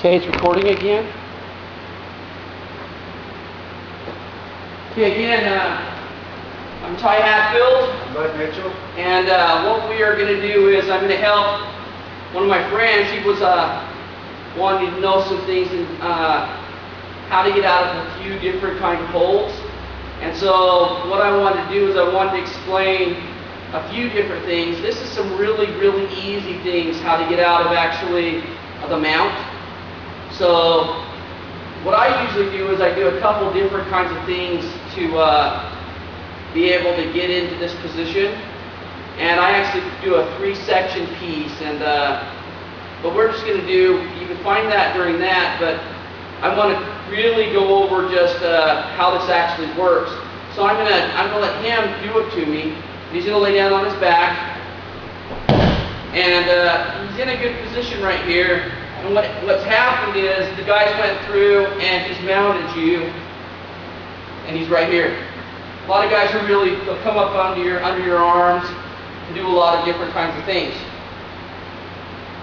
Okay, it's recording again. Okay, again, I'm Ty Hatfield. I'm Bud Mitchell. And what we are going to do is I'm going to help one of my friends. He was wanting to know some things and how to get out of a few different kind of holes. And so what I wanted to do is I wanted to explain a few different things. This is some really easy things how to get out of actually the mount. So what I usually do is I do a couple different kinds of things to be able to get into this position. And I actually do a 3-section piece, and but we're just going to do, you can find that during that, but I want to really go over just how this actually works. So I'm gonna let him do it to me. He's going to lay down on his back, and he's in a good position right here. And what's happened is the guys went through and just mounted you, and he's right here. A lot of guys who really come up under your arms and do a lot of different kinds of things.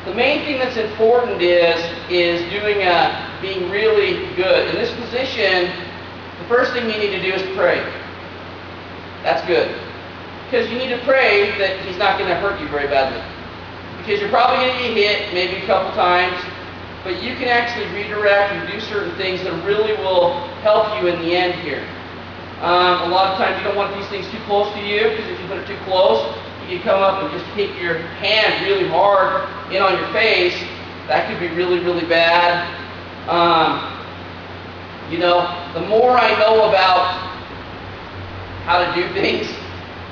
The main thing that's important is being really good. In this position, the first thing you need to do is pray. That's good. Because you need to pray that he's not going to hurt you very badly. Because you're probably going to get hit maybe a couple times, but you can actually redirect and do certain things that really will help you in the end here. A lot of times you don't want these things too close to you, because if you put it too close, you can come up and just hit your hand really hard in on your face. That could be really bad. The more I know about how to do things,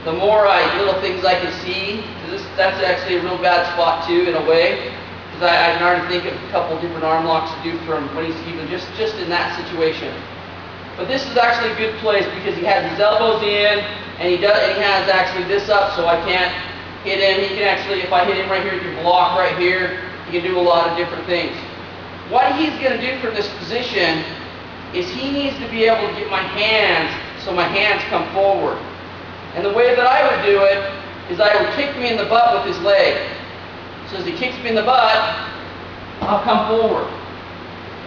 the more little things I can see. That's actually a real bad spot too, in a way, because I can already think of a couple different arm locks to do from when he's even just in that situation. But this is actually a good place because he has his elbows in, and he has actually this up, so I can't hit him. He can actually, if I hit him right here, he can block right here. He can do a lot of different things. What he's going to do from this position is he needs to be able to get my hands so my hands come forward. And the way that I would do it is I would kick me in the butt with his leg. So as he kicks me in the butt, I'll come forward.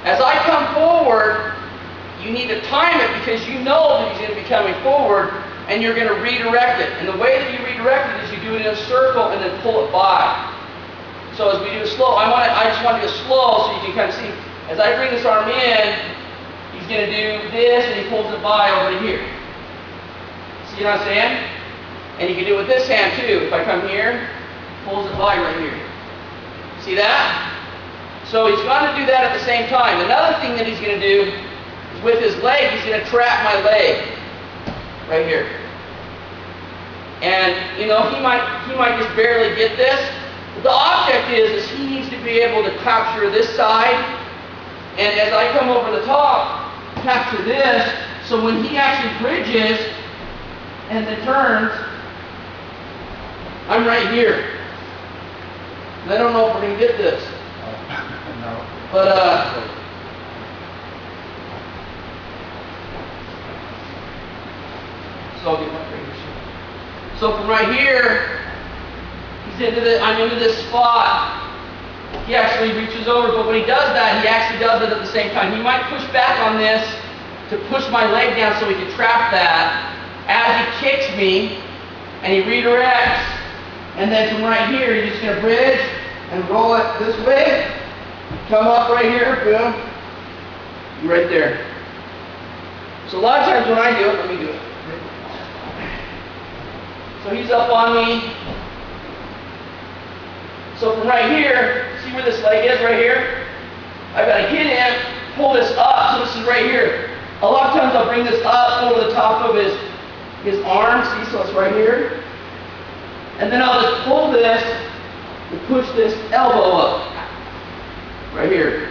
As I come forward, you need to time it because you know that he's going to be coming forward, and you're going to redirect it. And the way that you redirect it is you do it in a circle and then pull it by. So as we do it slow, I just want to do it slow so you can kind of see. As I bring this arm in, he's going to do this, and he pulls it by over to here. See what I'm saying? And you can do it with this hand too. If I come here, pulls it by right here. See that? So he's going to do that at the same time. Another thing that he's going to do is with his leg, he's going to trap my leg right here. And he might just barely get this. But the object is he needs to be able to capture this side, and as I come over the top, capture this, so when he actually bridges and then turns, I'm right here. And I don't know if we're going to get this. No. But, so I'll get my fingers here. So from right here, I'm into this spot. He actually reaches over, but when he does that, he actually does it at the same time. He might push back on this to push my leg down so he can trap that. As he kicks me, and he redirects, and then from right here, you're just going to bridge and roll it this way. Come up right here, boom. Right there. So a lot of times when I do it, let me do it. So he's up on me. So from right here, see where this leg is right here? I've got to hit him, pull this up, so this is right here. A lot of times I'll bring this up over the top of his arm, see, so it's right here. And then I'll just pull this and push this elbow up, right here.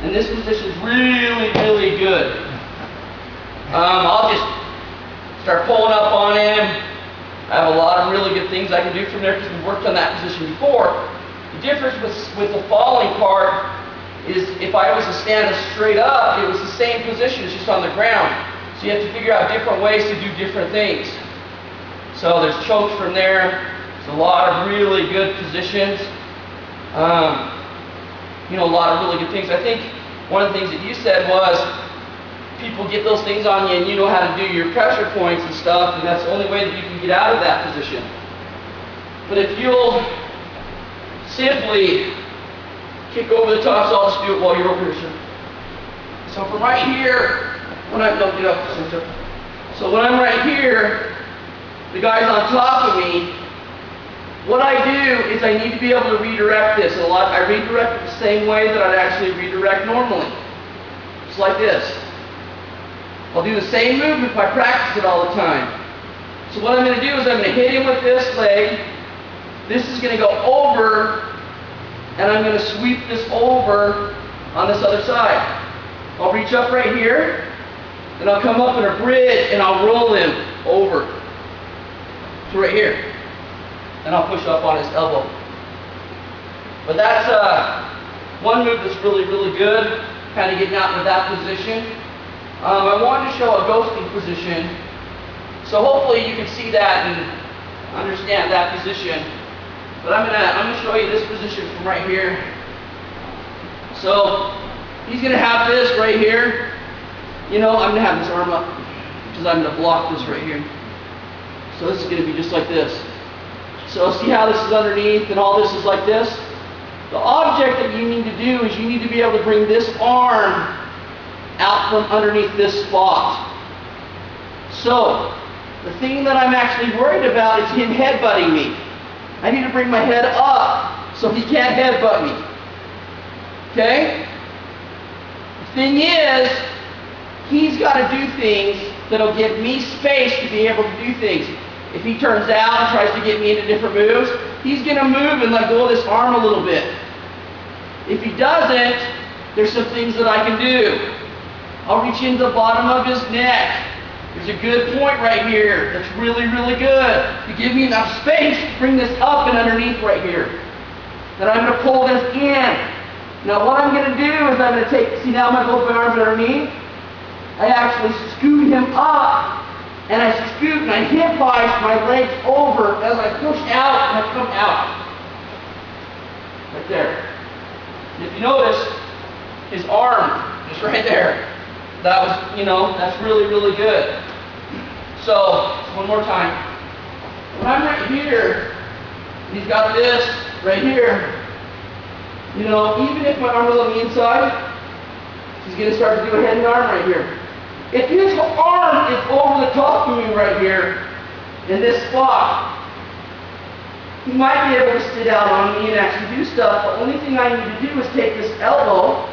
And this position is really good. I'll just start pulling up on him. I have a lot of really good things I can do from there because we've worked on that position before. The difference with the falling part is if I was to stand straight up, it was the same position, it's just on the ground. So you have to figure out different ways to do different things. So there's chokes from there. There's a lot of really good positions. a lot of really good things. I think one of the things that you said was people get those things on you and you know how to do your pressure points and stuff, and that's the only way that you can get out of that position. But if you'll simply kick over the top, so I'll just do it while you're over here, sir. So from right here, don't get up, center. So when I'm right here, the guy's on top of me. What I do is I need to be able to redirect this. I redirect it the same way that I'd actually redirect normally. Just like this. I'll do the same movement if I practice it all the time. So what I'm going to do is I'm going to hit him with this leg. This is going to go over, and I'm going to sweep this over on this other side. I'll reach up right here, and I'll come up in a bridge, and I'll roll him over to right here. And I'll push up on his elbow. But that's one move that's really, really good, kind of getting out into that position. I wanted to show a ghosting position, so hopefully you can see that and understand that position. But I'm gonna show you this position from right here. So he's gonna have this right here. I'm gonna have this arm up because I'm gonna block this right here. So this is gonna be just like this. So see how this is underneath and all this is like this? The object that you need to do is you need to be able to bring this arm out from underneath this spot. So the thing that I'm actually worried about is him headbutting me. I need to bring my head up so he can't headbutt me. Okay? The thing is, he's got to do things that'll give me space to be able to do things. If he turns out and tries to get me into different moves, he's going to move and let go of this arm a little bit. If he doesn't, there's some things that I can do. I'll reach into the bottom of his neck. There's a good point right here that's really, really good. You give me enough space to bring this up and underneath right here. Then I'm going to pull this in. Now what I'm going to do is I'm going to see now both my arms underneath. I actually scoot him up. And I scoot and I hip my legs over as I push out and I come out. Right there. And if you notice, his arm is right there. That was, that's really, really good. So, one more time. When I'm right here, he's got this right here. Even if my arm is on the inside, he's going to start to do a head arm right here. If his arm is over the top of me right here, in this spot, he might be able to sit out on me and actually do stuff. The only thing I need to do is take this elbow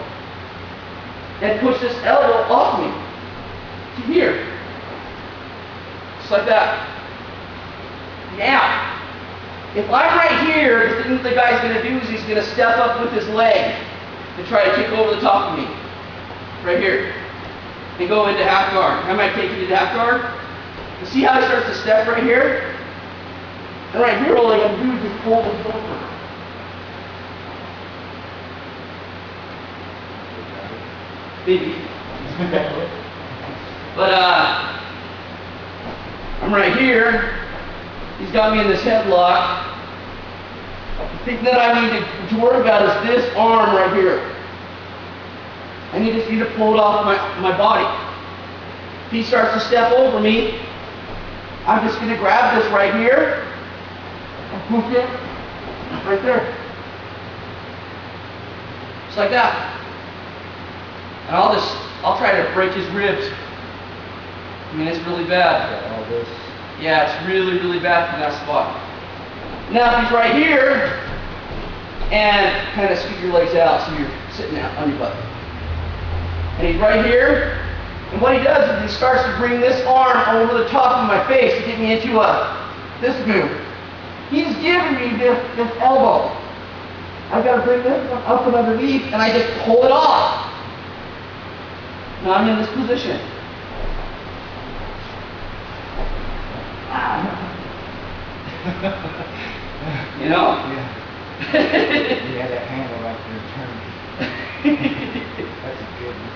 and push this elbow off me to here. Just like that. Now, if I'm right here, the thing that the guy's going to do is he's going to step up with his leg to try to kick over the top of me. Right here. And go into half guard. I might take it into half guard. You see how he starts to step right here? And right here, all I gotta do is just pull this over. Maybe. But I'm right here. He's got me in this headlock. The thing that I need to worry about is this arm right here. I just need to pull it off my body. If he starts to step over me, I'm just going to grab this right here and push it right there. Just like that. And I'll try to break his ribs. It's really bad. All this. Yeah, it's really, really bad from that spot. Now if he's right here, and kind of scoot your legs out so you're sitting out on your butt. And he's right here, and what he does is he starts to bring this arm over the top of my face to get me into this move. He's giving me this elbow. I've got to bring this one up and underneath, and I just pull it off. Now I'm in this position. Yeah. You had that handle right there turning. That's a good one.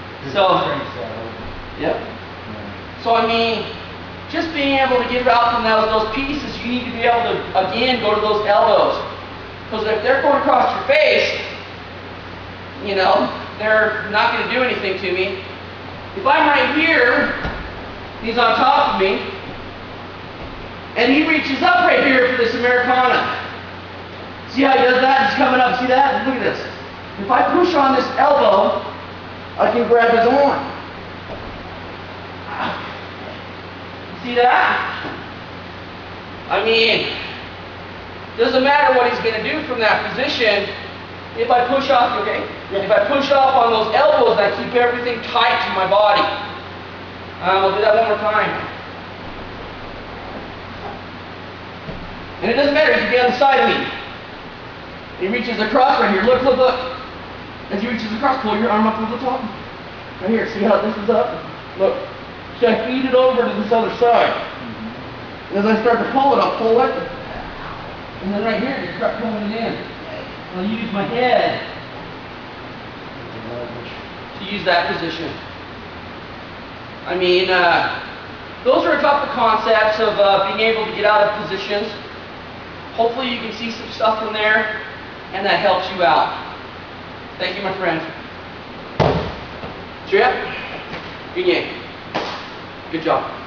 Yep. So just being able to get out from those pieces, you need to be able to, again, go to those elbows. Because if they're going across your face, you know, they're not going to do anything to me. If I'm right here, he's on top of me, and he reaches up right here for this Americana. See how he does that? He's coming up. See that? Look at this. If I push on this elbow, I can grab his arm. See that? I mean, doesn't matter what he's going to do from that position. If I push off, okay? If I push off on those elbows, I keep everything tight to my body. We'll do that one more time. And it doesn't matter, he can be on the side of me. He reaches across right here. Look, look, look. As he reaches across, pull your arm up to the top. Right here, see how this is up? Look. So I feed it over to this other side. And as I start to pull it, I'll pull it. And then right here, you start pulling it in. I'll use my head to use that position. I mean, those are a couple of concepts of being able to get out of positions. Hopefully you can see some stuff in there, and that helps you out. Thank you, my friend. Trip, good game. Good job.